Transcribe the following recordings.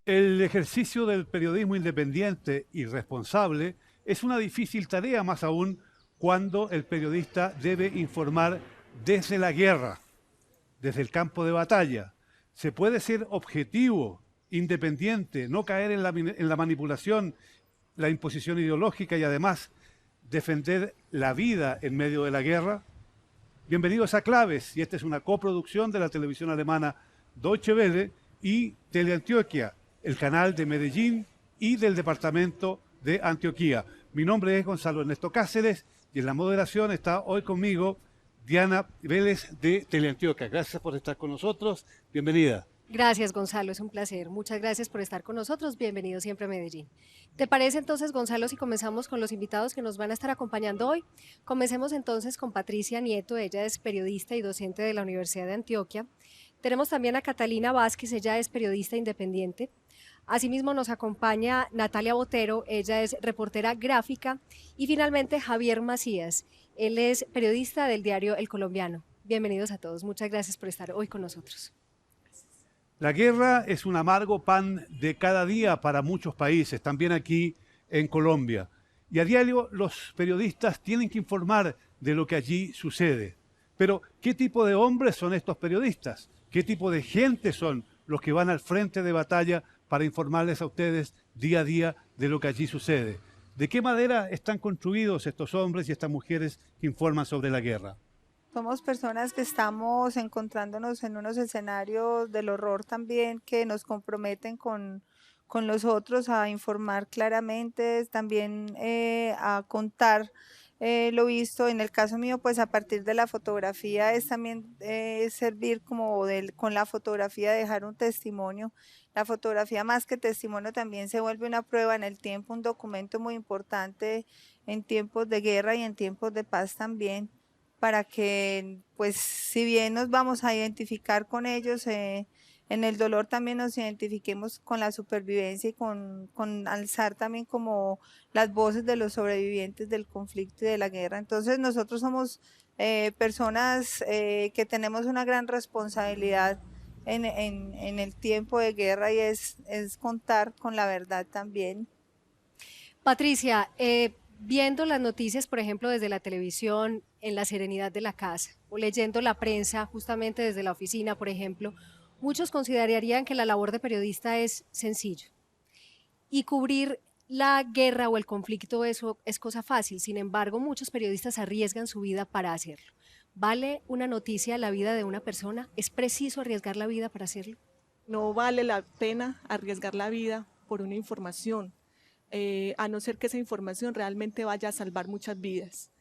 El ejercicio del periodismo independiente y responsable es una difícil tarea, más aún cuando el periodista debe informar desde la guerra, desde el campo de batalla. Se puede ser objetivo, independiente, no caer en la manipulación, la imposición ideológica y además defender la vida en medio de la guerra. Bienvenidos a Claves, y esta es una coproducción de la televisión alemana Deutsche Welle y Teleantioquia, el canal de Medellín y del departamento de Antioquía. Mi nombre es Gonzalo Ernesto Cáceres y en la moderación está hoy conmigo Diana Vélez de Teleantioquia. Gracias por estar con nosotros. Bienvenida. Gracias, Gonzalo, es un placer. Muchas gracias por estar con nosotros. Bienvenido siempre a Medellín. ¿Te parece entonces, Gonzalo, si comenzamos con los invitados que nos van a estar acompañando hoy? Comencemos entonces con Patricia Nieto, ella es periodista y docente de la Universidad de Antioquia. Tenemos también a Catalina Vázquez, ella es periodista independiente. Asimismo nos acompaña Natalia Botero, ella es reportera gráfica. Y finalmente Javier Macías, él es periodista del diario El Colombiano. Bienvenidos a todos, muchas gracias por estar hoy con nosotros. La guerra es un amargo pan de cada día para muchos países, también aquí en Colombia. Y a diario los periodistas tienen que informar de lo que allí sucede. Pero, ¿qué tipo de hombres son estos periodistas? ¿Qué tipo de gente son los que van al frente de batalla para informarles a ustedes día a día de lo que allí sucede? ¿De qué manera están construidos estos hombres y estas mujeres que informan sobre la guerra? Somos personas que estamos encontrándonos en unos escenarios del horror también que nos comprometen con los otros a informar claramente, también a contar lo visto. En el caso mío, pues a partir de la fotografía es también servir como con la fotografía dejar un testimonio. La fotografía más que testimonio también se vuelve una prueba en el tiempo, un documento muy importante en tiempos de guerra y en tiempos de paz también, para que, pues, si bien nos vamos a identificar con ellos, en el dolor también nos identifiquemos con la supervivencia y con alzar también como las voces de los sobrevivientes del conflicto y de la guerra. Entonces nosotros somos personas que tenemos una gran responsabilidad en el tiempo de guerra, y es contar con la verdad también. Patricia, viendo las noticias, por ejemplo, desde la televisión, en la serenidad de la casa, o leyendo la prensa justamente desde la oficina, por ejemplo, muchos considerarían que la labor de periodista es sencillo. Y cubrir la guerra o el conflicto, eso es cosa fácil. Sin embargo, muchos periodistas arriesgan su vida para hacerlo. ¿Vale una noticia la vida de una persona? ¿Es preciso arriesgar la vida para hacerlo? No vale la pena arriesgar la vida por una información, a no ser que esa información realmente vaya a salvar muchas vidas.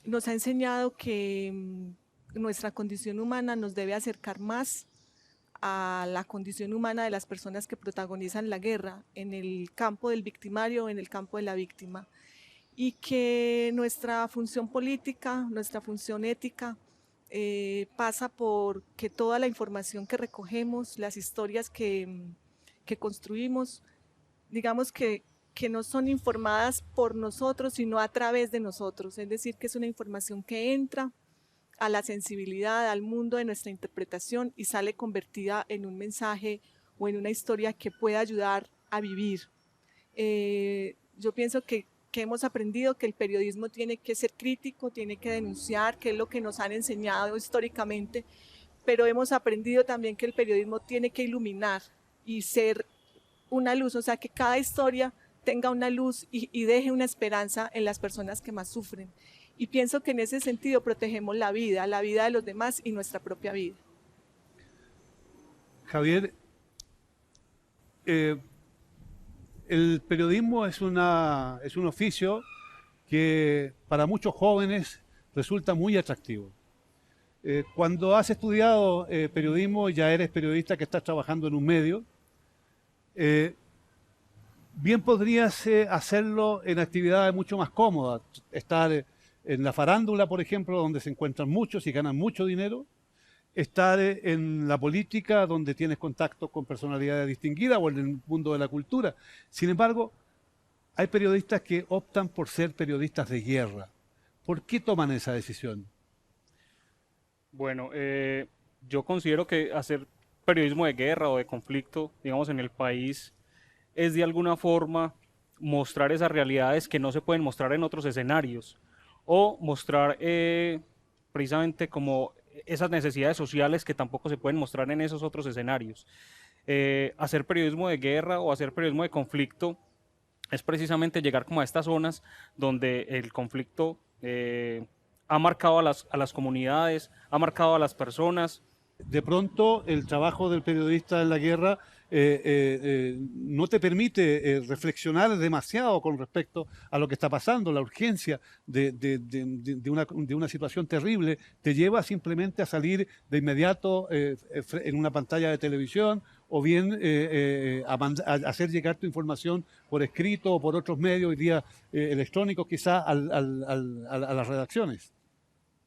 Nos ha enseñado que nuestra condición humana nos debe acercar más a la condición humana de las personas que protagonizan la guerra, en el campo del victimario, en el campo de la víctima, y que nuestra función política, nuestra función ética, pasa por que toda la información que recogemos, las historias que construimos, digamos que no son informadas por nosotros, sino a través de nosotros. Es decir, que es una información que entra a la sensibilidad, al mundo de nuestra interpretación y sale convertida en un mensaje o en una historia que pueda ayudar a vivir. Yo pienso que hemos aprendido que el periodismo tiene que ser crítico, tiene que denunciar, que es lo que nos han enseñado históricamente, pero hemos aprendido también que el periodismo tiene que iluminar y ser una luz, o sea, que cada historia tenga una luz y deje una esperanza en las personas que más sufren. Y pienso que en ese sentido protegemos la vida de los demás y nuestra propia vida. Javier, el periodismo es un oficio que para muchos jóvenes resulta muy atractivo. Cuando has estudiado periodismo, ya eres periodista que estás trabajando en un medio, bien podrías hacerlo en actividades mucho más cómodas, estar en la farándula, por ejemplo, donde se encuentran muchos y ganan mucho dinero, estar en la política, donde tienes contacto con personalidades distinguidas, o en el mundo de la cultura. Sin embargo, hay periodistas que optan por ser periodistas de guerra. ¿Por qué toman esa decisión? Bueno, yo considero que hacer periodismo de guerra o de conflicto, digamos, en el país, es de alguna forma mostrar esas realidades que no se pueden mostrar en otros escenarios, o mostrar precisamente como esas necesidades sociales que tampoco se pueden mostrar en esos otros escenarios. Hacer periodismo de guerra o hacer periodismo de conflicto es precisamente llegar como a estas zonas donde el conflicto ha marcado a las comunidades, ha marcado a las personas. De pronto el trabajo del periodista en la guerra no te permite reflexionar demasiado con respecto a lo que está pasando. La urgencia de una situación terrible te lleva simplemente a salir de inmediato en una pantalla de televisión, o bien a hacer llegar tu información por escrito o por otros medios, hoy día electrónicos quizás, a las redacciones.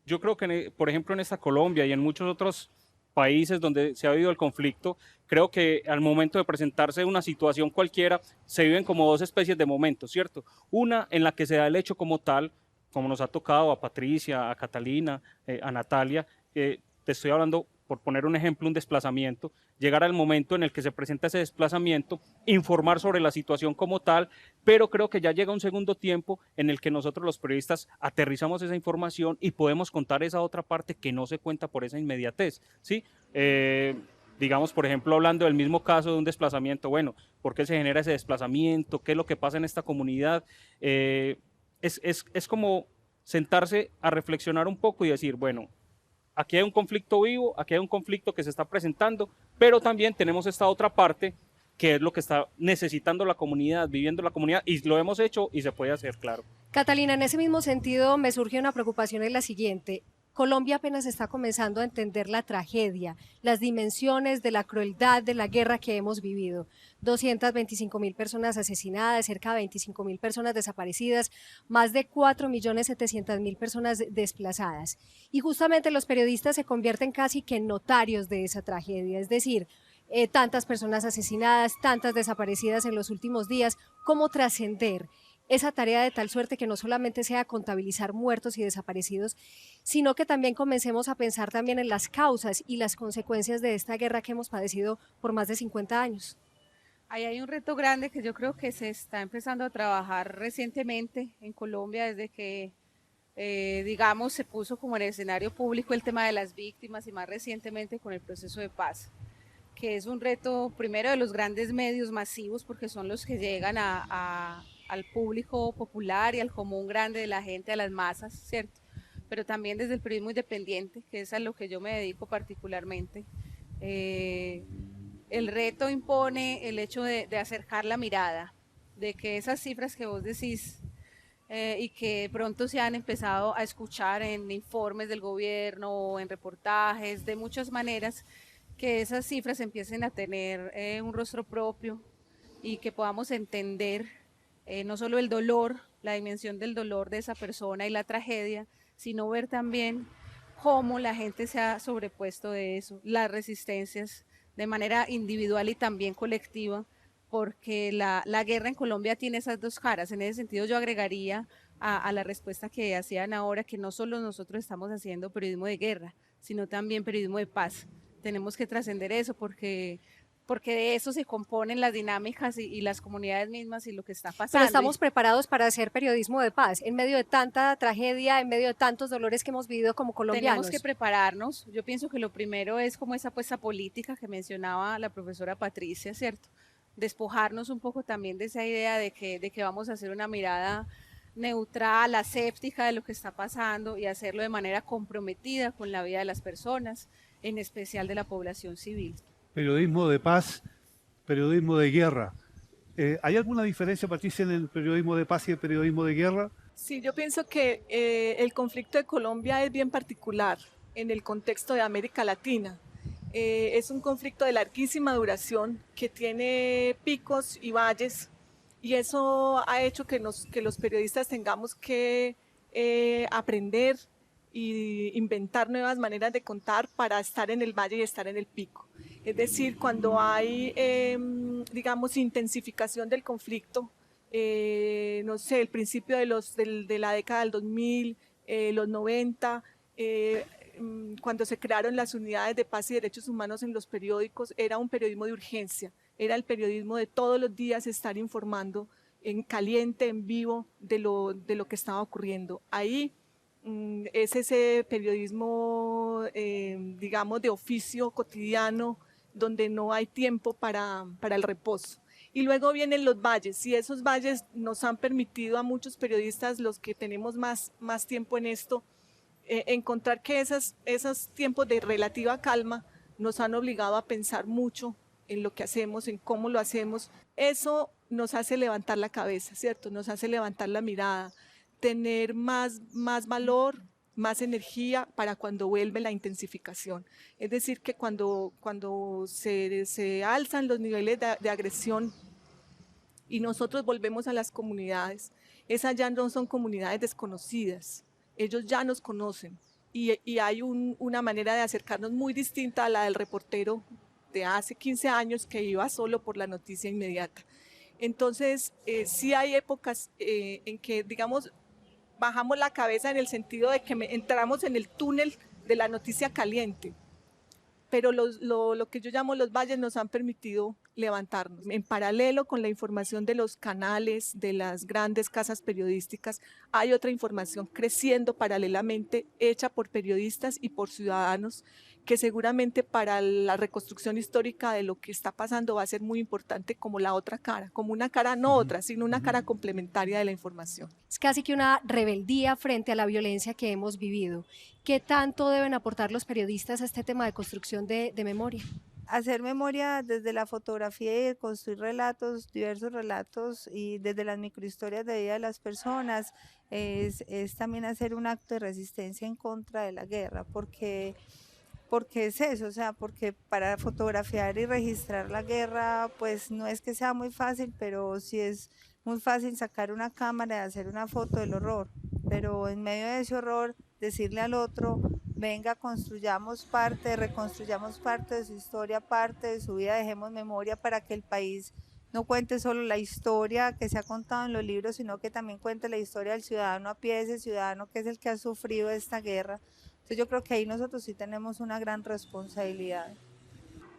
Yo creo que, por ejemplo, en esta Colombia y en muchos otros países donde se ha vivido el conflicto, creo que al momento de presentarse una situación cualquiera, se viven como dos especies de momentos, ¿cierto? Una en la que se da el hecho como tal, como nos ha tocado a Patricia, a Catalina, a Natalia, te estoy hablando, por poner un ejemplo, un desplazamiento, llegar al momento en el que se presenta ese desplazamiento, informar sobre la situación como tal, pero creo que ya llega un segundo tiempo en el que nosotros los periodistas aterrizamos esa información y podemos contar esa otra parte que no se cuenta por esa inmediatez, ¿sí? Digamos, por ejemplo, hablando del mismo caso de un desplazamiento, bueno, ¿por qué se genera ese desplazamiento? ¿Qué es lo que pasa en esta comunidad? Es como sentarse a reflexionar un poco y decir, bueno, aquí hay un conflicto vivo, aquí hay un conflicto que se está presentando, pero también tenemos esta otra parte que es lo que está necesitando la comunidad, viviendo la comunidad, y lo hemos hecho y se puede hacer, claro. Catalina, en ese mismo sentido me surge una preocupación, en la siguiente. Colombia apenas está comenzando a entender la tragedia, las dimensiones de la crueldad de la guerra que hemos vivido. 225.000 personas asesinadas, cerca de 25.000 personas desaparecidas, más de 4.700.000 personas desplazadas. Y justamente los periodistas se convierten casi que en notarios de esa tragedia, es decir, tantas personas asesinadas, tantas desaparecidas en los últimos días. ¿Cómo trascender esa tarea de tal suerte que no solamente sea contabilizar muertos y desaparecidos, sino que también comencemos a pensar también en las causas y las consecuencias de esta guerra que hemos padecido por más de 50 años? Ahí hay un reto grande que yo creo que se está empezando a trabajar recientemente en Colombia, desde que, digamos, se puso como en el escenario público el tema de las víctimas, y más recientemente con el proceso de paz, que es un reto primero de los grandes medios masivos, porque son los que llegan al público popular y al común grande de la gente, a las masas, ¿cierto? Pero también desde el periodismo independiente, que es a lo que yo me dedico particularmente. El reto impone el hecho de acercar la mirada, de que esas cifras que vos decís y que de pronto se han empezado a escuchar en informes del gobierno o en reportajes, de muchas maneras, que esas cifras empiecen a tener un rostro propio y que podamos entender no solo el dolor, la dimensión del dolor de esa persona y la tragedia, sino ver también cómo la gente se ha sobrepuesto de eso, las resistencias de manera individual y también colectiva, porque la guerra en Colombia tiene esas dos caras. En ese sentido yo agregaría a la respuesta que hacían ahora, que no solo nosotros estamos haciendo periodismo de guerra, sino también periodismo de paz. Tenemos que trascender eso, porque de eso se componen las dinámicas y las comunidades mismas y lo que está pasando. Pero estamos preparados para hacer periodismo de paz, en medio de tanta tragedia, en medio de tantos dolores que hemos vivido como colombianos. Tenemos que prepararnos. Yo pienso que lo primero es como esa apuesta política que mencionaba la profesora Patricia, ¿cierto? Despojarnos un poco también de esa idea de que vamos a hacer una mirada neutral, aséptica de lo que está pasando, y hacerlo de manera comprometida con la vida de las personas, en especial de la población civil. Periodismo de paz, periodismo de guerra. ¿Hay alguna diferencia, Patricia, en el periodismo de paz y el periodismo de guerra? Sí, yo pienso que el conflicto de Colombia es bien particular en el contexto de América Latina. Es un conflicto de larguísima duración que tiene picos y valles, y eso ha hecho que los periodistas tengamos que aprender y inventar nuevas maneras de contar para estar en el valle y estar en el pico. Es decir, cuando hay, digamos, intensificación del conflicto, no sé, el principio de la década del 2000, los 90, cuando se crearon las unidades de paz y derechos humanos en los periódicos, era un periodismo de urgencia, era el periodismo de todos los días estar informando en caliente, en vivo, de lo que estaba ocurriendo. Ahí es ese periodismo, digamos, de oficio cotidiano, donde no hay tiempo para el reposo. Y luego vienen los valles, y esos valles nos han permitido a muchos periodistas, los que tenemos más tiempo en esto, encontrar que esos tiempos de relativa calma nos han obligado a pensar mucho en lo que hacemos, en cómo lo hacemos. Eso nos hace levantar la cabeza, ¿cierto? Nos hace levantar la mirada, tener más valor, más energía para cuando vuelve la intensificación. Es decir, que cuando se alzan los niveles de agresión y nosotros volvemos a las comunidades, esas ya no son comunidades desconocidas, ellos ya nos conocen y hay una manera de acercarnos muy distinta a la del reportero de hace 15 años que iba solo por la noticia inmediata. Entonces, sí hay épocas en que, digamos, bajamos la cabeza en el sentido de que entramos en el túnel de la noticia caliente, pero lo que yo llamo los valles nos han permitido levantarnos. En paralelo con la información de los canales, de las grandes casas periodísticas, hay otra información creciendo paralelamente, hecha por periodistas y por ciudadanos, que seguramente para la reconstrucción histórica de lo que está pasando va a ser muy importante como la otra cara, como una cara no otra, sino una cara complementaria de la información. Es casi que una rebeldía frente a la violencia que hemos vivido. ¿Qué tanto deben aportar los periodistas a este tema de construcción de memoria? Hacer memoria desde la fotografía y construir relatos, diversos relatos, y desde las microhistorias de vida de las personas, es también hacer un acto de resistencia en contra de la guerra, porque es eso, o sea, porque para fotografiar y registrar la guerra, pues no es que sea muy fácil, pero sí es muy fácil sacar una cámara y hacer una foto del horror, pero en medio de ese horror decirle al otro, venga, construyamos parte, reconstruyamos parte de su historia, parte de su vida, dejemos memoria para que el país no cuente solo la historia que se ha contado en los libros, sino que también cuente la historia del ciudadano a pie, ese ciudadano que es el que ha sufrido esta guerra. Entonces yo creo que ahí nosotros sí tenemos una gran responsabilidad.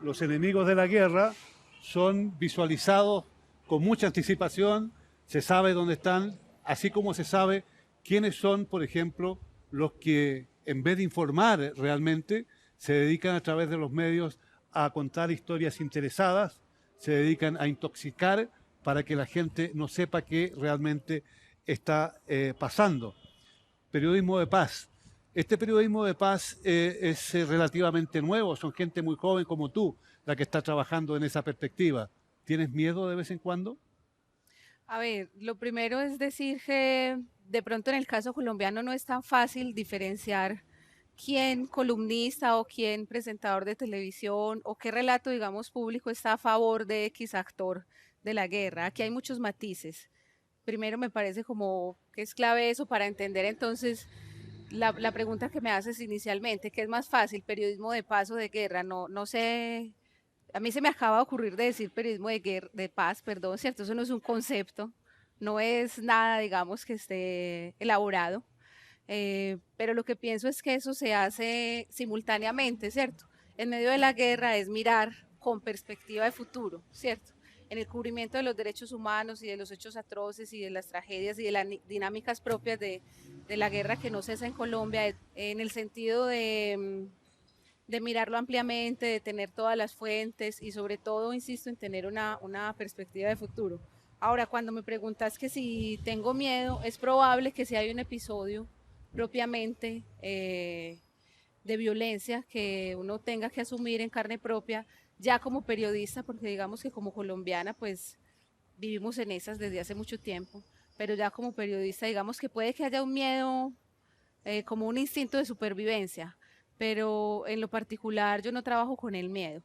Los enemigos de la guerra son visualizados con mucha anticipación, se sabe dónde están, así como se sabe quiénes son, por ejemplo, los que en vez de informar realmente, se dedican a través de los medios a contar historias interesadas, se dedican a intoxicar para que la gente no sepa qué realmente está pasando. Periodismo de paz. Este periodismo de paz es relativamente nuevo, son gente muy joven como tú, la que está trabajando en esa perspectiva. ¿Tienes miedo de vez en cuando? A ver, lo primero es decir que de pronto en el caso colombiano no es tan fácil diferenciar quién columnista o quién presentador de televisión o qué relato, digamos, público está a favor de X actor de la guerra. Aquí hay muchos matices. Primero me parece como que es clave eso para entender entonces la pregunta que me haces inicialmente, ¿qué es más fácil, periodismo de paz o de guerra? No sé, a mí se me acaba de ocurrir de decir periodismo de paz, perdón, ¿cierto? Eso no es un concepto, no es nada, digamos, que esté elaborado, pero lo que pienso es que eso se hace simultáneamente, ¿cierto? En medio de la guerra es mirar con perspectiva de futuro, ¿cierto? En el cubrimiento de los derechos humanos y de los hechos atroces y de las tragedias y de las dinámicas propias de la guerra que no cesa en Colombia, en el sentido de mirarlo ampliamente, de tener todas las fuentes y sobre todo, insisto, en tener una perspectiva de futuro. Ahora, cuando me preguntas que si tengo miedo, es probable que si hay un episodio propiamente de violencia que uno tenga que asumir en carne propia, ya como periodista, porque digamos que como colombiana, pues vivimos en esas desde hace mucho tiempo, pero ya como periodista, digamos que puede que haya un miedo como un instinto de supervivencia, pero en lo particular yo no trabajo con el miedo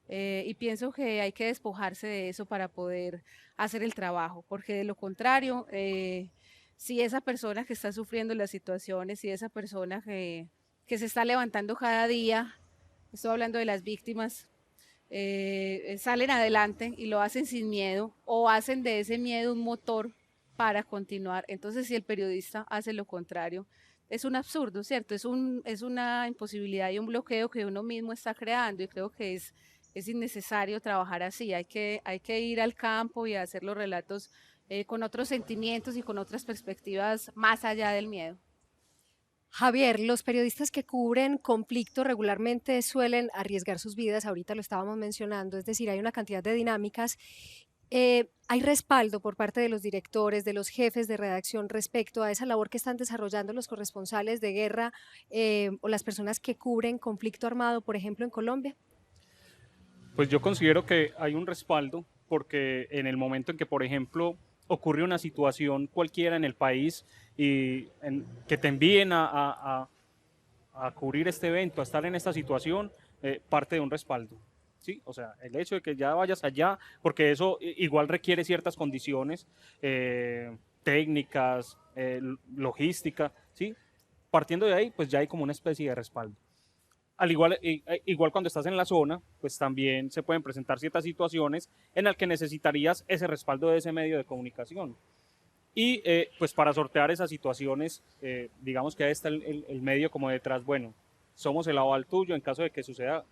y pienso que hay que despojarse de eso para poder hacer el trabajo, porque de lo contrario, si esa persona que está sufriendo las situaciones, si esa persona que se está levantando cada día, estoy hablando de las víctimas, salen adelante y lo hacen sin miedo o hacen de ese miedo un motor para continuar. Entonces, si el periodista hace lo contrario, es un absurdo, ¿cierto? Es una imposibilidad y un bloqueo que uno mismo está creando y creo que es innecesario trabajar así. Hay que ir al campo y hacer los relatos con otros sentimientos y con otras perspectivas más allá del miedo. Javier, los periodistas que cubren conflicto regularmente suelen arriesgar sus vidas, ahorita lo estábamos mencionando, es decir, hay una cantidad de dinámicas. ¿Hay respaldo por parte de los directores, de los jefes de redacción respecto a esa labor que están desarrollando los corresponsales de guerra o las personas que cubren conflicto armado, por ejemplo, en Colombia? Pues yo considero que hay un respaldo porque en el momento en que, por ejemplo, ocurre una situación cualquiera en el país y que te envíen a cubrir este evento, a estar en esta situación, parte de un respaldo. ¿Sí? O sea, el hecho de que ya vayas allá, porque eso igual requiere ciertas condiciones técnicas, logística, ¿sí? Partiendo de ahí, pues ya hay como una especie de respaldo. Al igual, igual cuando estás en la zona, pues también se pueden presentar ciertas situaciones en las que necesitarías ese respaldo de ese medio de comunicación. Y pues para sortear esas situaciones, digamos que ahí está el medio como detrás, bueno, somos el aval tuyo en caso de que suceda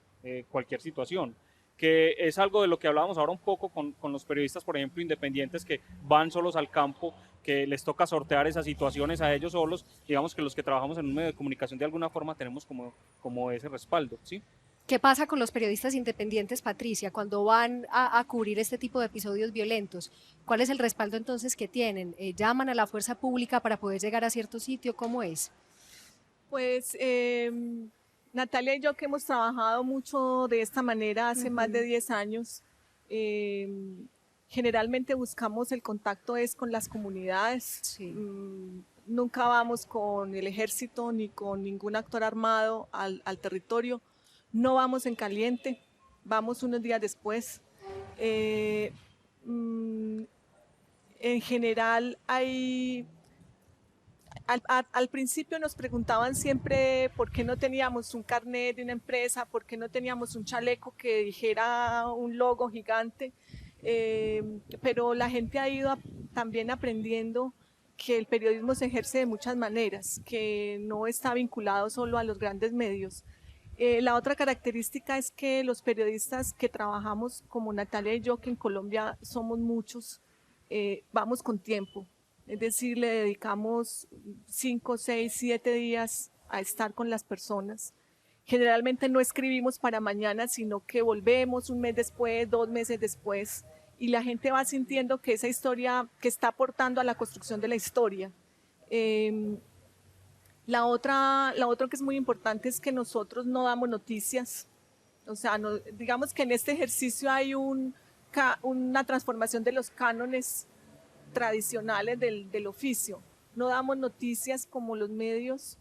cualquier situación, que es algo de lo que hablábamos ahora un poco con los periodistas, por ejemplo, independientes que van solos al campo, que les toca sortear esas situaciones a ellos solos. Digamos que los que trabajamos en un medio de comunicación de alguna forma tenemos como ese respaldo, ¿sí? ¿Qué pasa con los periodistas independientes, Patricia, cuando van a cubrir este tipo de episodios violentos? ¿Cuál es el respaldo entonces que tienen? ¿Llaman a la fuerza pública para poder llegar a cierto sitio? ¿Cómo es? Pues Natalia y yo que hemos trabajado mucho de esta manera hace más de 10 años, generalmente buscamos el contacto es con las comunidades. Sí. Nunca vamos con el ejército ni con ningún actor armado al territorio. No vamos en caliente, vamos unos días después. En general al principio nos preguntaban siempre por qué no teníamos un carnet de una empresa, por qué no teníamos un chaleco que dijera un logo gigante, pero la gente ha ido también aprendiendo que el periodismo se ejerce de muchas maneras, que no está vinculado solo a los grandes medios. La otra característica es que los periodistas que trabajamos como Natalia y yo, que en Colombia somos muchos, vamos con tiempo. Es decir, le dedicamos 5, 6, 7 días a estar con las personas. Generalmente no escribimos para mañana, sino que volvemos un mes después, 2 meses después, y la gente va sintiendo que esa historia, que está aportando a la construcción de la historia. La otra que es muy importante es que nosotros no damos noticias. O sea, digamos que en este ejercicio hay una transformación de los cánones tradicionales del oficio. No damos noticias como los medios,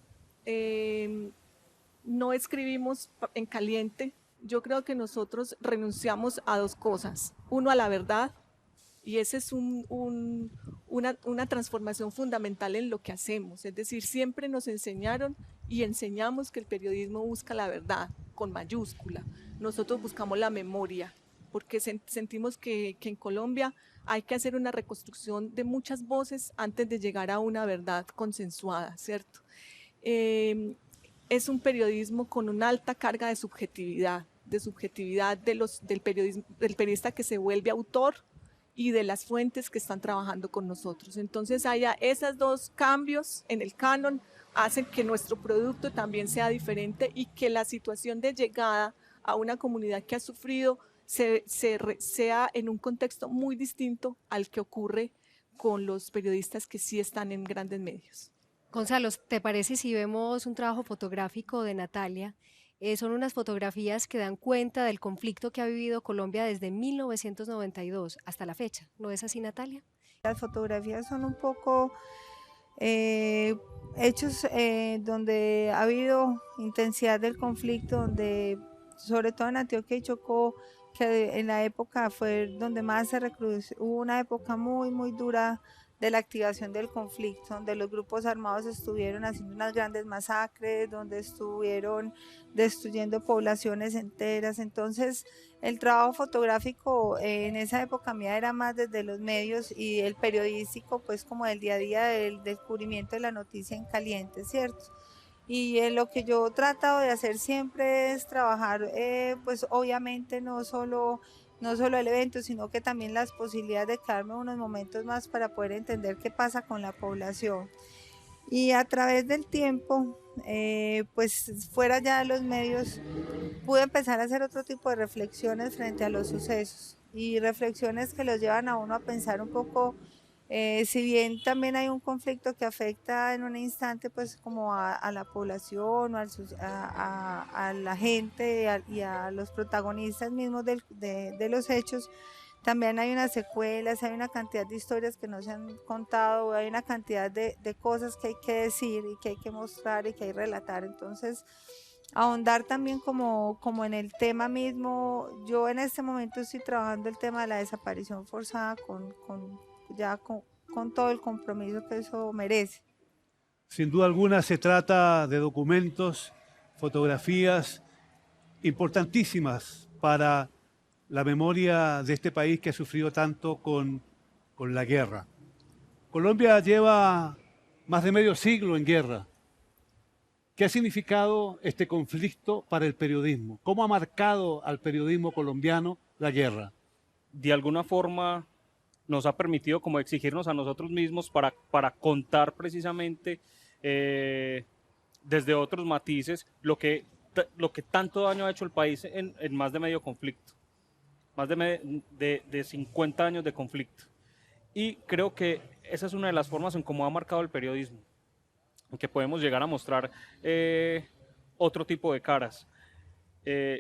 no escribimos en caliente. Yo creo que nosotros renunciamos a 2 cosas. Uno, a la verdad, y esa es una transformación fundamental en lo que hacemos. Es decir, siempre nos enseñaron y enseñamos que el periodismo busca la verdad, con mayúscula. Nosotros buscamos la memoria, porque sentimos que en Colombia hay que hacer una reconstrucción de muchas voces antes de llegar a una verdad consensuada, ¿cierto? Es un periodismo con una alta carga de subjetividad del periodista que se vuelve autor y de las fuentes que están trabajando con nosotros. Entonces, esos 2 cambios en el canon hacen que nuestro producto también sea diferente y que la situación de llegada a una comunidad que ha sufrido sea en un contexto muy distinto al que ocurre con los periodistas que sí están en grandes medios. Gonzalo, ¿te parece si vemos un trabajo fotográfico de Natalia? Son unas fotografías que dan cuenta del conflicto que ha vivido Colombia desde 1992 hasta la fecha. ¿No es así, Natalia? Las fotografías son un poco hechos donde ha habido intensidad del conflicto, donde sobre todo en Antioquia y Chocó, que en la época fue donde más se recrudeció, hubo una época muy, muy dura de la activación del conflicto, donde los grupos armados estuvieron haciendo unas grandes masacres, donde estuvieron destruyendo poblaciones enteras. Entonces el trabajo fotográfico en esa época mía era más desde los medios, y el periodístico pues como del día a día, del descubrimiento de la noticia en caliente, ¿cierto? Y lo que yo he tratado de hacer siempre es trabajar, pues obviamente no solo el evento, sino que también las posibilidades de quedarme unos momentos más para poder entender qué pasa con la población. Y a través del tiempo, pues fuera ya de los medios, pude empezar a hacer otro tipo de reflexiones frente a los sucesos, y reflexiones que los llevan a uno a pensar un poco. Si bien también hay un conflicto que afecta en un instante pues como a la población o a la gente y a los protagonistas mismos de los hechos, también hay unas secuelas, hay una cantidad de historias que no se han contado, hay una cantidad de cosas que hay que decir y que hay que mostrar y que hay que relatar. Entonces ahondar también como en el tema mismo. Yo en este momento estoy trabajando el tema de la desaparición forzada con todo el compromiso que eso merece. Sin duda alguna se trata de documentos, fotografías importantísimas para la memoria de este país que ha sufrido tanto con la guerra. Colombia lleva más de medio siglo en guerra. ¿Qué ha significado este conflicto para el periodismo? ¿Cómo ha marcado al periodismo colombiano la guerra? De alguna forma nos ha permitido como exigirnos a nosotros mismos para contar precisamente desde otros matices lo que tanto daño ha hecho el país en más de medio conflicto, más de 50 años de conflicto. Y creo que esa es una de las formas en cómo ha marcado el periodismo, en que podemos llegar a mostrar otro tipo de caras.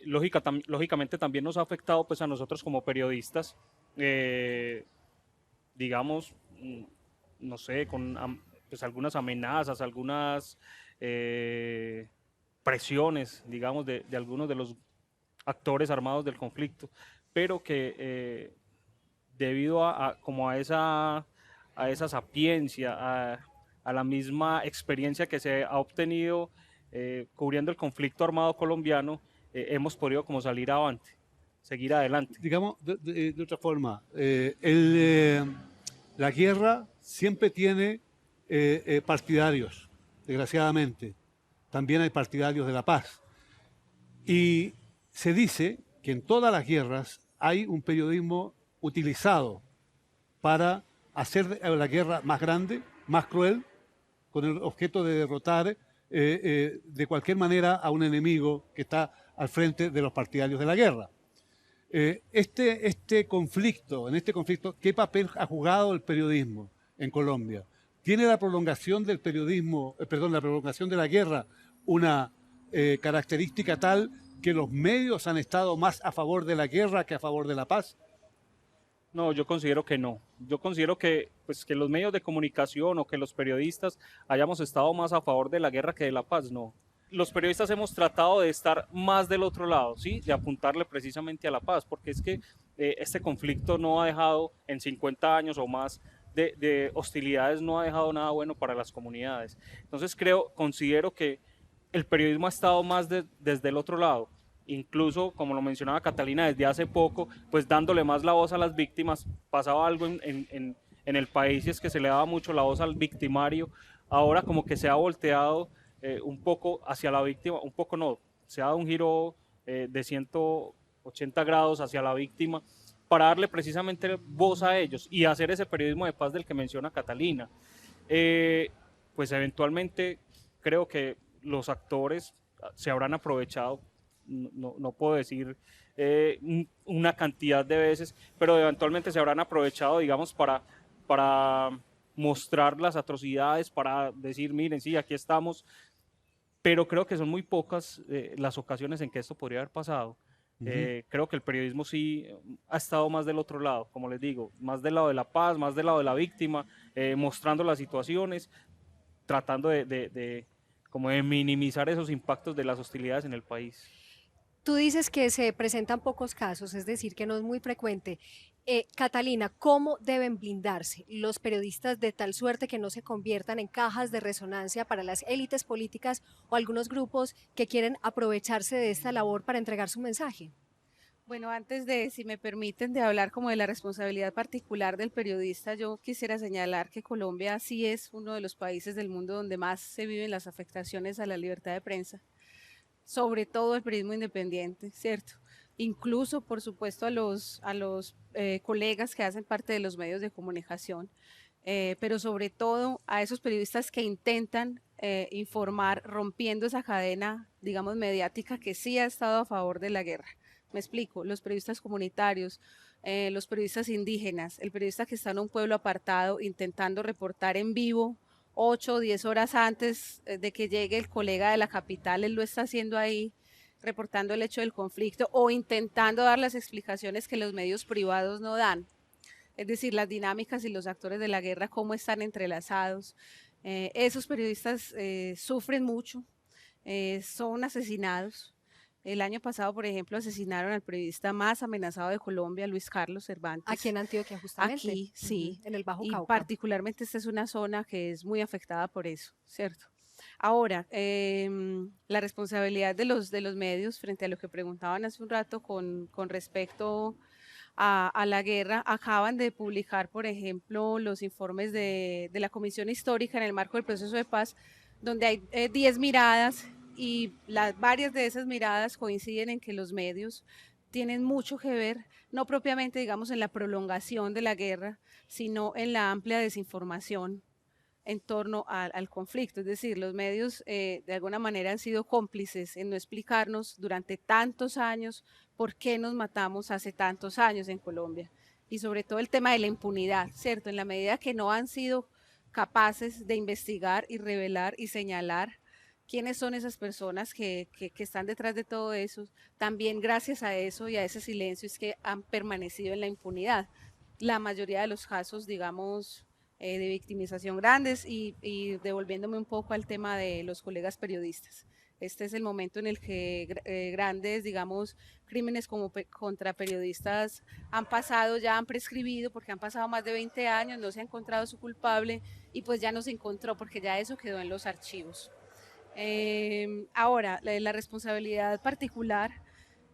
Lógicamente también nos ha afectado pues, a nosotros como periodistas, digamos, no sé, con pues, algunas amenazas, algunas presiones, digamos, de algunos de los actores armados del conflicto, pero que debido como a esa sapiencia, a la misma experiencia que se ha obtenido cubriendo el conflicto armado colombiano, hemos podido como salir avante, seguir adelante. Digamos, de otra forma, la guerra siempre tiene partidarios, desgraciadamente. También hay partidarios de la paz. Y se dice que en todas las guerras hay un periodismo utilizado para hacer la guerra más grande, más cruel, con el objeto de derrotar de cualquier manera a un enemigo que está al frente de los partidarios de la guerra. En este conflicto, ¿qué papel ha jugado el periodismo en Colombia? ¿Tiene la prolongación del periodismo, la prolongación de la guerra una característica tal que los medios han estado más a favor de la guerra que a favor de la paz? No, yo considero que no. Yo considero que, pues, que los medios de comunicación o que los periodistas hayamos estado más a favor de la guerra que de la paz, no. Los periodistas hemos tratado de estar más del otro lado, ¿sí? De apuntarle precisamente a la paz, porque es que este conflicto no ha dejado en 50 años o más de hostilidades, no ha dejado nada bueno para las comunidades. Entonces considero que el periodismo ha estado más desde el otro lado. Incluso, como lo mencionaba Catalina, desde hace poco, pues dándole más la voz a las víctimas. Pasaba algo en el país, y es que se le daba mucho la voz al victimario. Ahora como que se ha volteado un poco hacia la víctima, un poco no, se ha dado un giro de 180 grados hacia la víctima para darle precisamente voz a ellos y hacer ese periodismo de paz del que menciona Catalina. Pues eventualmente creo que los actores se habrán aprovechado, no puedo decir una cantidad de veces, pero eventualmente se habrán aprovechado, digamos, para mostrar las atrocidades, para decir, miren, sí, aquí estamos, pero creo que son muy pocas las ocasiones en que esto podría haber pasado. Creo que el periodismo sí ha estado más del otro lado, como les digo, más del lado de la paz, más del lado de la víctima, mostrando las situaciones, tratando como de minimizar esos impactos de las hostilidades en el país. Tú dices que se presentan pocos casos, es decir, que no es muy frecuente. Catalina, ¿cómo deben blindarse los periodistas de tal suerte que no se conviertan en cajas de resonancia para las élites políticas o algunos grupos que quieren aprovecharse de esta labor para entregar su mensaje? Bueno, antes de, si me permiten, de hablar como de la responsabilidad particular del periodista, yo quisiera señalar que Colombia sí es uno de los países del mundo donde más se viven las afectaciones a la libertad de prensa, sobre todo el periodismo independiente, ¿cierto? Incluso, por supuesto, a los colegas que hacen parte de los medios de comunicación, pero sobre todo a esos periodistas que intentan informar rompiendo esa cadena, digamos, mediática que sí ha estado a favor de la guerra. Me explico, los periodistas comunitarios, los periodistas indígenas, el periodista que está en un pueblo apartado intentando reportar en vivo 8 o 10 horas antes de que llegue el colega de la capital, él lo está haciendo ahí, reportando el hecho del conflicto o intentando dar las explicaciones que los medios privados no dan. Es decir, las dinámicas y los actores de la guerra, cómo están entrelazados. Esos periodistas sufren mucho, son asesinados. El año pasado, por ejemplo, asesinaron al periodista más amenazado de Colombia, Luis Carlos Cervantes. Aquí en Antioquia, justamente. Aquí, sí. En el Bajo Y Cauca. particularmente esta es una zona que es muy afectada por eso, ¿cierto? Ahora, la responsabilidad de los medios frente a lo que preguntaban hace un rato con respecto a la guerra, acaban de publicar, por ejemplo, los informes de la Comisión Histórica en el marco del proceso de paz, donde hay 10 miradas y varias de esas miradas coinciden en que los medios tienen mucho que ver, no propiamente, digamos, en la prolongación de la guerra, sino en la amplia desinformación en torno al conflicto. Es decir, los medios de alguna manera han sido cómplices en no explicarnos durante tantos años por qué nos matamos hace tantos años en Colombia. Y sobre todo el tema de la impunidad, ¿cierto? En la medida que no han sido capaces de investigar y revelar y señalar quiénes son esas personas que están detrás de todo eso, también gracias a eso y a ese silencio es que han permanecido en la impunidad. La mayoría de los casos, digamos, de victimización grandes y devolviéndome un poco al tema de los colegas periodistas. Este es el momento en el que grandes, digamos, crímenes como contra periodistas han pasado, ya han prescribido porque han pasado más de 20 años, no se ha encontrado su culpable y pues ya no se encontró porque ya eso quedó en los archivos. Ahora, la responsabilidad particular,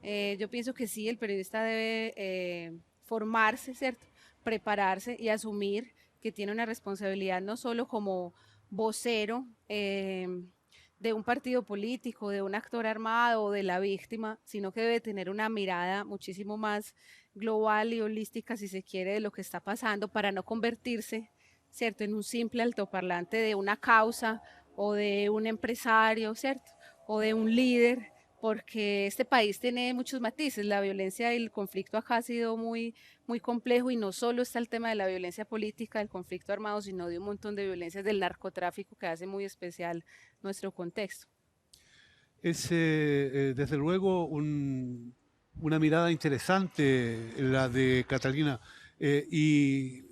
yo pienso que sí, el periodista debe formarse, ¿cierto? Prepararse y asumir que tiene una responsabilidad no solo como vocero de un partido político, de un actor armado o de la víctima, sino que debe tener una mirada muchísimo más global y holística, si se quiere, de lo que está pasando para no convertirse, ¿cierto?, en un simple altoparlante de una causa o de un empresario, ¿cierto?, o de un líder, porque este país tiene muchos matices. La violencia y el conflicto acá ha sido muy, muy complejo y no solo está el tema de la violencia política, del conflicto armado, sino de un montón de violencias del narcotráfico que hace muy especial nuestro contexto. Es desde luego una mirada interesante la de Catalina y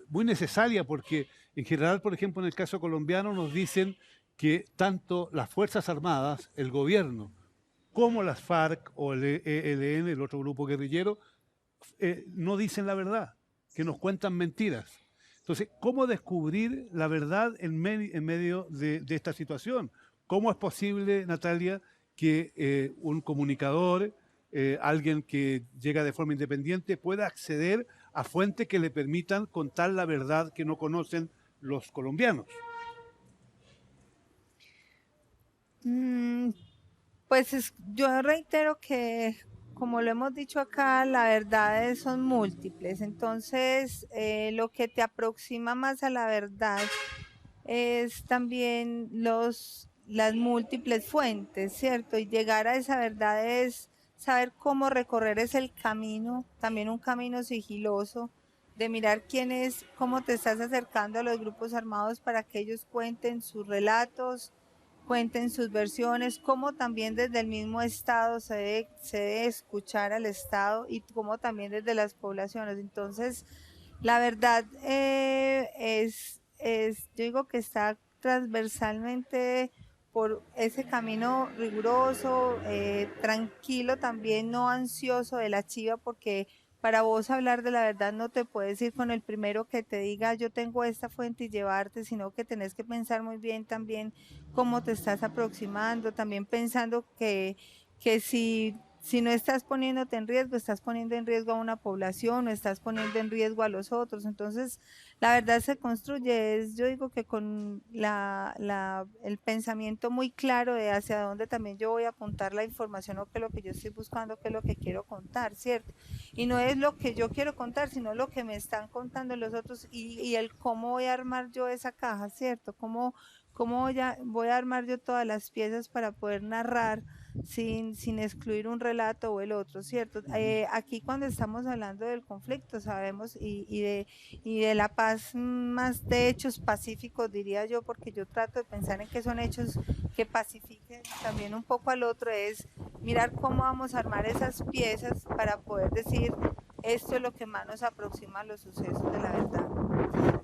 muy necesaria porque en general, por ejemplo, en el caso colombiano nos dicen que tanto las Fuerzas Armadas, el gobierno, como las FARC o el ELN, el otro grupo guerrillero, no dicen la verdad, que nos cuentan mentiras. Entonces, ¿cómo descubrir la verdad en medio de esta situación? ¿Cómo es posible, Natalia, que un comunicador, alguien que llega de forma independiente, pueda acceder a fuentes que le permitan contar la verdad que no conocen los colombianos? Pues yo reitero que, como lo hemos dicho acá, las verdades son múltiples. Entonces, lo que te aproxima más a la verdad es también las múltiples fuentes, ¿cierto? Y llegar a esa verdad es saber cómo recorrer ese camino, también un camino sigiloso, de mirar quién es, cómo te estás acercando a los grupos armados para que ellos cuenten sus relatos, cuenten sus versiones, cómo también desde el mismo Estado se debe escuchar al Estado y cómo también desde las poblaciones. Entonces, la verdad yo digo que está transversalmente por ese camino riguroso, tranquilo también, no ansioso de la chiva, porque para vos hablar de la verdad no te puedes ir con el primero que te diga yo tengo esta fuente y llevarte, sino que tenés que pensar muy bien también cómo te estás aproximando, también pensando que si no estás poniéndote en riesgo, estás poniendo en riesgo a una población o estás poniendo en riesgo a los otros. Entonces, la verdad se construye, yo digo que con el pensamiento muy claro de hacia dónde también yo voy a apuntar la información o qué es lo que yo estoy buscando, qué es lo que quiero contar, ¿cierto? Y no es lo que yo quiero contar, sino lo que me están contando los otros y el cómo voy a armar yo esa caja, ¿cierto? Cómo voy a armar yo todas las piezas para poder narrar sin excluir un relato o el otro, ¿cierto? Aquí cuando estamos hablando del conflicto sabemos y de la paz más de hechos pacíficos, diría yo, porque yo trato de pensar en que son hechos que pacifiquen también un poco al otro, es mirar cómo vamos a armar esas piezas para poder decir esto es lo que más nos aproxima a los sucesos de la verdad.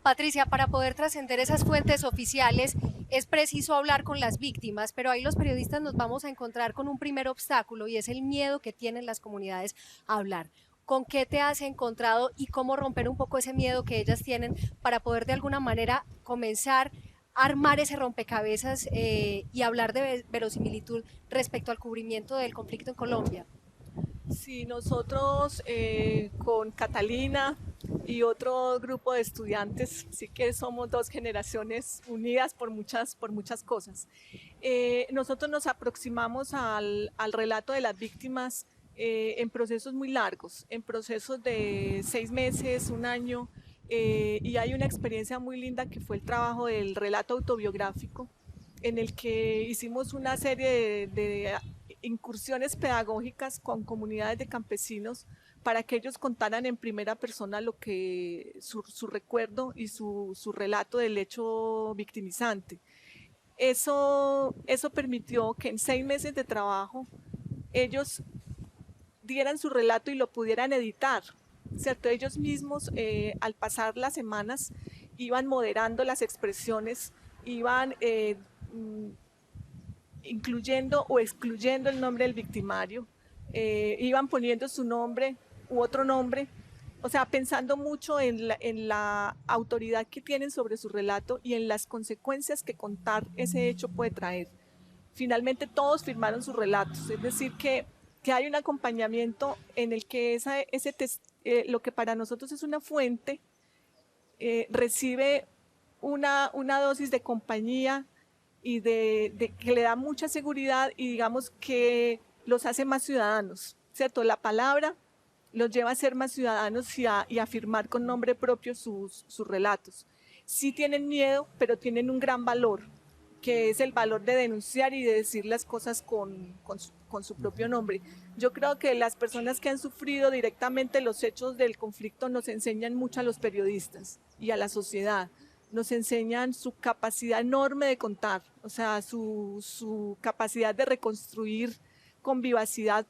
Patricia, para poder trascender esas fuentes oficiales es preciso hablar con las víctimas, pero ahí los periodistas nos vamos a encontrar con un primer obstáculo y es el miedo que tienen las comunidades a hablar. ¿Con qué te has encontrado y cómo romper un poco ese miedo que ellas tienen para poder de alguna manera comenzar a armar ese rompecabezas y hablar de verosimilitud respecto al cubrimiento del conflicto en Colombia? Sí, nosotros con Catalina y otro grupo de estudiantes, sí que somos dos generaciones unidas por muchas cosas. Nosotros nos aproximamos al relato de las víctimas en procesos muy largos, en procesos de 6 meses, un año, y hay una experiencia muy linda que fue el trabajo del relato autobiográfico, en el que hicimos una serie de incursiones pedagógicas con comunidades de campesinos para que ellos contaran en primera persona lo que su recuerdo y su relato del hecho victimizante. Eso permitió que en 6 meses de trabajo ellos dieran su relato y lo pudieran editar, ¿cierto? Ellos mismos al pasar las semanas iban moderando las expresiones, iban incluyendo o excluyendo el nombre del victimario, iban poniendo su nombre u otro nombre, o sea, pensando mucho en la autoridad que tienen sobre su relato y en las consecuencias que contar ese hecho puede traer. Finalmente todos firmaron sus relatos, es decir, que hay un acompañamiento en el que lo que para nosotros es una fuente, recibe una dosis de compañía y de que le da mucha seguridad y digamos que los hace más ciudadanos, ¿cierto? La palabra los lleva a ser más ciudadanos y a firmar con nombre propio sus relatos. Sí tienen miedo, pero tienen un gran valor, que es el valor de denunciar y de decir las cosas con su propio nombre. Yo creo que las personas que han sufrido directamente los hechos del conflicto nos enseñan mucho a los periodistas y a la sociedad. Nos enseñan su capacidad enorme de contar, o sea, su capacidad de reconstruir con vivacidad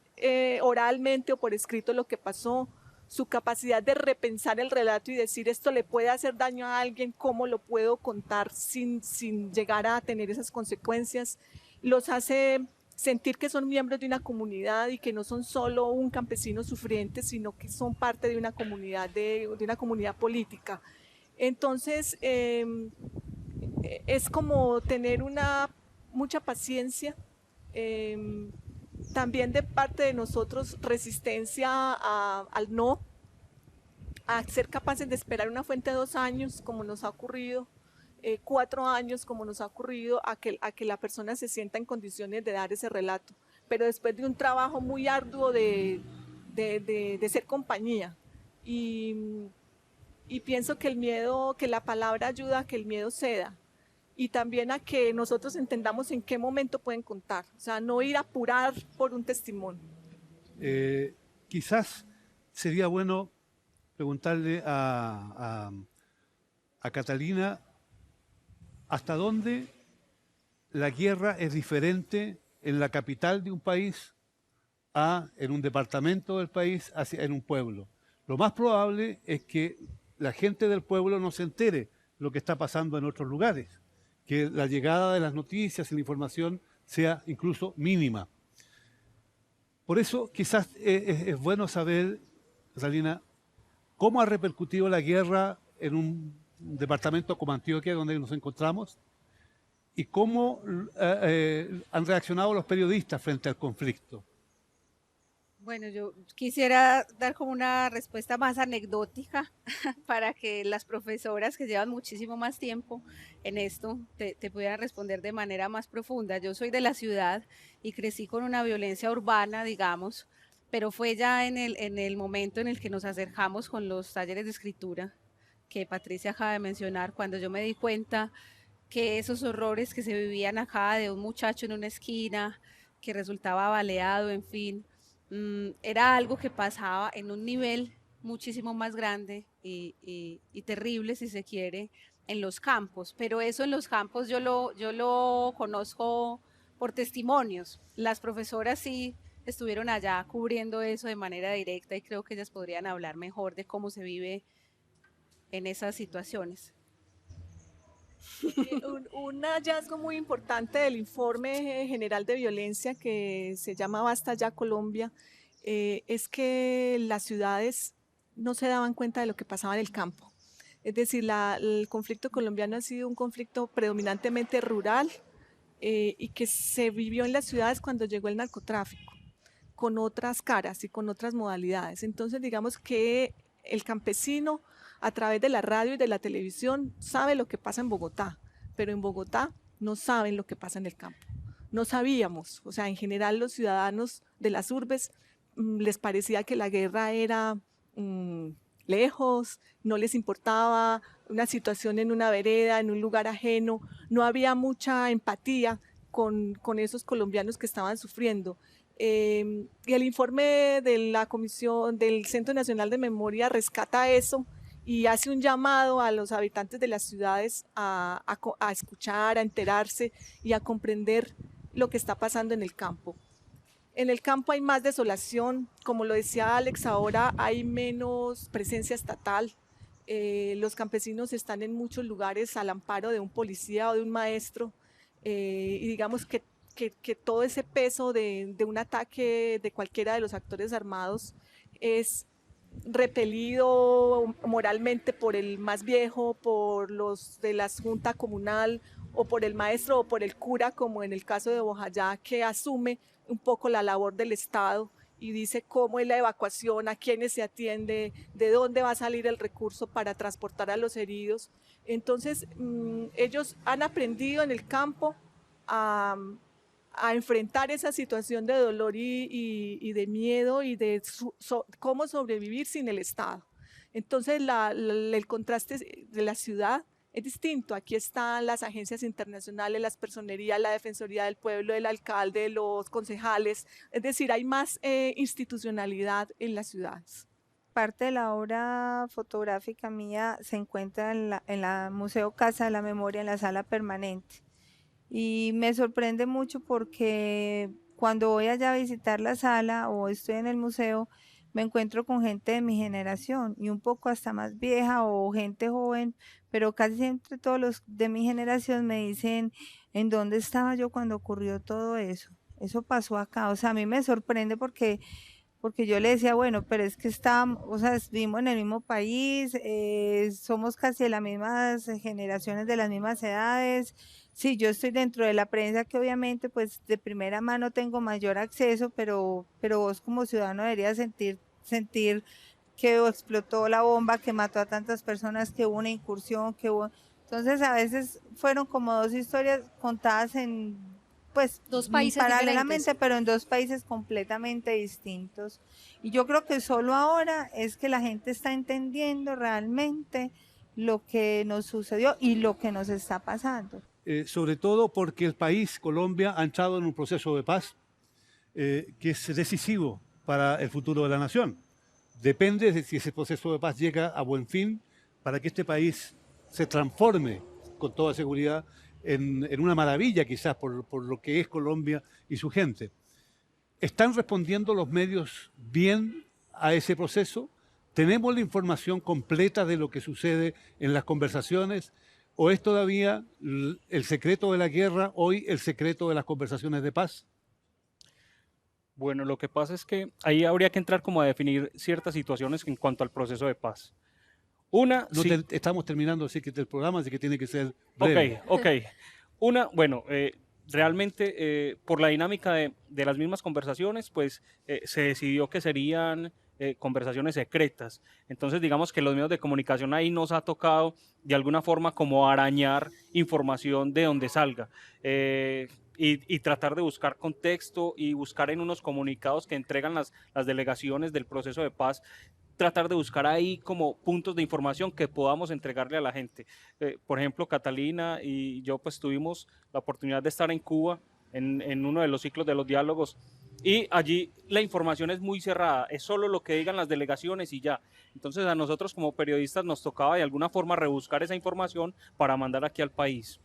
oralmente o por escrito lo que pasó, su capacidad de repensar el relato y decir esto le puede hacer daño a alguien, cómo lo puedo contar sin llegar a tener esas consecuencias, los hace sentir que son miembros de una comunidad y que no son solo un campesino sufriente, sino que son parte de una comunidad, de una comunidad política. Entonces, es como tener mucha paciencia, también de parte de nosotros resistencia al no, a ser capaces de esperar una fuente de 2 años, como nos ha ocurrido, 4 años, como nos ha ocurrido, a que la persona se sienta en condiciones de dar ese relato. Pero después de un trabajo muy arduo de ser compañía. Y pienso que que la palabra ayuda a que el miedo ceda y también a que nosotros entendamos en qué momento pueden contar, o sea, no ir a apurar por un testimonio. Quizás sería bueno preguntarle a Catalina hasta dónde la guerra es diferente en la capital de un país en un departamento del país, en un pueblo. Lo más probable es que la gente del pueblo no se entere lo que está pasando en otros lugares. que la llegada de las noticias y la información sea incluso mínima. Por eso quizás es bueno saber, Salina, cómo ha repercutido la guerra en un departamento como Antioquia, donde nos encontramos, y cómo han reaccionado los periodistas frente al conflicto. Bueno, yo quisiera dar como una respuesta más anecdótica para que las profesoras que llevan muchísimo más tiempo en esto te pudieran responder de manera más profunda. Yo soy de la ciudad y crecí con una violencia urbana, digamos, pero fue ya en el momento en el que nos acercamos con los talleres de escritura que Patricia acaba de mencionar, cuando yo me di cuenta que esos horrores que se vivían acá de un muchacho en una esquina que resultaba baleado, en fin, era algo que pasaba en un nivel muchísimo más grande y terrible, si se quiere, en los campos. Pero eso en los campos yo lo conozco por testimonios. Las profesoras sí estuvieron allá cubriendo eso de manera directa y creo que ellas podrían hablar mejor de cómo se vive en esas situaciones. Un hallazgo muy importante del informe general de violencia que se llama Basta Ya Colombia es que las ciudades no se daban cuenta de lo que pasaba en el campo. Es decir, el conflicto colombiano ha sido un conflicto predominantemente rural y que se vivió en las ciudades cuando llegó el narcotráfico, con otras caras y con otras modalidades. Entonces, digamos que el campesino, a través de la radio y de la televisión, sabe lo que pasa en Bogotá, pero en Bogotá no saben lo que pasa en el campo. No sabíamos, o sea, en general los ciudadanos de las urbes les parecía que la guerra era lejos, no les importaba una situación en una vereda, en un lugar ajeno, no había mucha empatía con esos colombianos que estaban sufriendo. Y el informe de la Comisión del Centro Nacional de Memoria rescata eso y hace un llamado a los habitantes de las ciudades a escuchar, a enterarse y a comprender lo que está pasando en el campo. En el campo hay más desolación, como lo decía Alex, ahora hay menos presencia estatal. Los campesinos están en muchos lugares al amparo de un policía o de un maestro y digamos que todo ese peso de un ataque de cualquiera de los actores armados es repelido moralmente por el más viejo, por los de la junta comunal o por el maestro o por el cura, como en el caso de Bojayá, que asume un poco la labor del Estado y dice cómo es la evacuación, a quiénes se atiende, de dónde va a salir el recurso para transportar a los heridos. Entonces, ellos han aprendido en el campo a enfrentar esa situación de dolor y de miedo y de cómo sobrevivir sin el Estado. Entonces el contraste de la ciudad es distinto. Aquí están las agencias internacionales, las personerías, la Defensoría del Pueblo, el alcalde, los concejales, es decir, hay más institucionalidad en las ciudades. Parte de la obra fotográfica mía se encuentra en la Museo Casa de la Memoria, en la sala permanente. Y me sorprende mucho porque cuando voy allá a visitar la sala o estoy en el museo, me encuentro con gente de mi generación y un poco hasta más vieja o gente joven, pero casi siempre todos los de mi generación me dicen, ¿en dónde estaba yo cuando ocurrió todo eso? Eso pasó acá. O sea, a mí me sorprende porque yo le decía, bueno, pero es que estábamos, o sea, vivimos en el mismo país, somos casi de las mismas generaciones, de las mismas edades. Sí, yo estoy dentro de la prensa que obviamente pues de primera mano tengo mayor acceso, pero vos como ciudadano deberías sentir que explotó la bomba, que mató a tantas personas, que hubo una incursión, que hubo... Entonces a veces fueron como dos historias contadas en, pues, dos países paralelamente, diferentes, pero en dos países completamente distintos. Y yo creo que solo ahora es que la gente está entendiendo realmente lo que nos sucedió y lo que nos está pasando. Sobre todo porque el país, Colombia, ha entrado en un proceso de paz que es decisivo para el futuro de la nación. Depende de si ese proceso de paz llega a buen fin para que este país se transforme con toda seguridad en una maravilla quizás por lo que es Colombia y su gente. ¿Están respondiendo los medios bien a ese proceso? ¿Tenemos la información completa de lo que sucede en las conversaciones? ¿O es todavía el secreto de la guerra hoy el secreto de las conversaciones de paz? Bueno, lo que pasa es que ahí habría que entrar como a definir ciertas situaciones en cuanto al proceso de paz. Una, No sí, estamos terminando así que el programa, así que tiene que ser breve. ok. Una, bueno, realmente por la dinámica de las mismas conversaciones, pues se decidió que serían conversaciones secretas. Entonces, digamos que los medios de comunicación ahí nos ha tocado de alguna forma como arañar información de donde salga. Y tratar de buscar contexto y buscar en unos comunicados que entregan las delegaciones del proceso de paz, tratar de buscar ahí como puntos de información que podamos entregarle a la gente. Por ejemplo, Catalina y yo pues tuvimos la oportunidad de estar en Cuba en uno de los ciclos de los diálogos y allí la información es muy cerrada, es solo lo que digan las delegaciones y ya. Entonces a nosotros como periodistas nos tocaba de alguna forma rebuscar esa información para mandar aquí al país.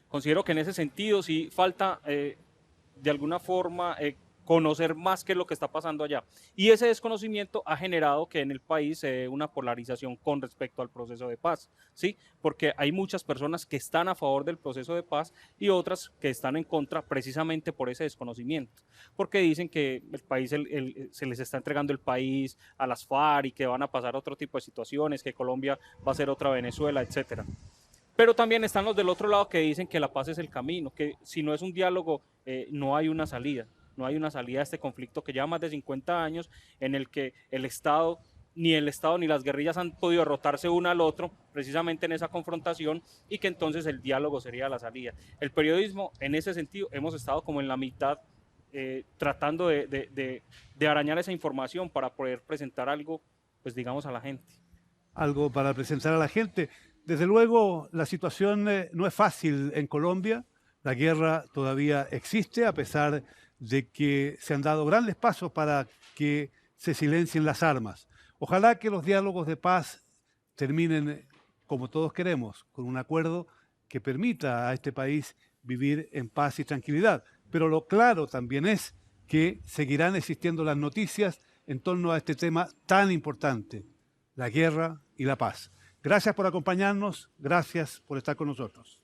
Considero que en ese sentido sí falta de alguna forma conocer más qué es lo que está pasando allá. Y ese desconocimiento ha generado que en el país se dé una polarización con respecto al proceso de paz, ¿sí? Porque hay muchas personas que están a favor del proceso de paz y otras que están en contra precisamente por ese desconocimiento, porque dicen que el país se les está entregando el país a las FARC y que van a pasar otro tipo de situaciones, que Colombia va a ser otra Venezuela, etcétera. Pero también están los del otro lado que dicen que la paz es el camino, que si no es un diálogo, no hay una salida. No hay una salida a este conflicto que lleva más de 50 años en el que el Estado ni las guerrillas han podido derrotarse uno al otro precisamente en esa confrontación y que entonces el diálogo sería la salida. El periodismo, en ese sentido, hemos estado como en la mitad tratando de arañar esa información para poder presentar algo, pues digamos, a la gente. Algo para presentar a la gente. Desde luego, la situación no es fácil en Colombia. La guerra todavía existe, a pesar de que se han dado grandes pasos para que se silencien las armas. Ojalá que los diálogos de paz terminen, como todos queremos, con un acuerdo que permita a este país vivir en paz y tranquilidad. Pero lo claro también es que seguirán existiendo las noticias en torno a este tema tan importante, la guerra y la paz. Gracias por acompañarnos, gracias por estar con nosotros.